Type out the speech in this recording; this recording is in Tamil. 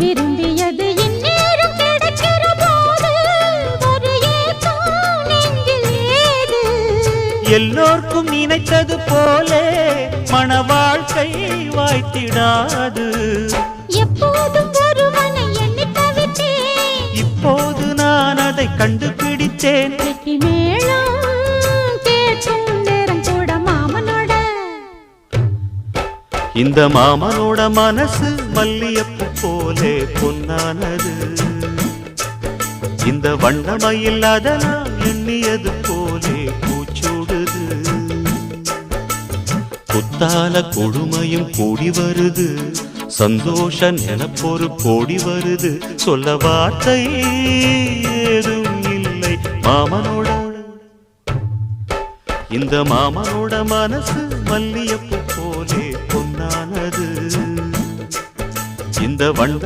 விரும்பியது இந்நேரம் கிடைக்கிற போது ஒரு ஏக்கம் நெஞ்சில் ஏது? எல்லோர்க்கும் நினைத்தது போலே மன வாழ்க்கை வாய்த்திடாது. எப்போதும் ஒருவனை எண்ணி தவித்தேன், இப்போது நான் அதை கண்டுபிடித்தேன். கெட்டி மேளம் கேட்கும் நேரம் கூட மாமனோட. இந்த மாமனோட மனசு மல்லியப்பு போலே பொன்னானது. இந்த வண்ணமயில் அதனால் எண்ணியது போலே பூச்சூடுது. புத்தால கொடுமையும் கூடி வருது, சந்தோஷ நினப்பொரு கோடி வருது. சொல்ல வார்த்தை ஏதும் இல்லை மாமனோட. இந்த மாமனோட மனசு மல்லியப்பு போலே பொன்னானது. இந்த வண்ட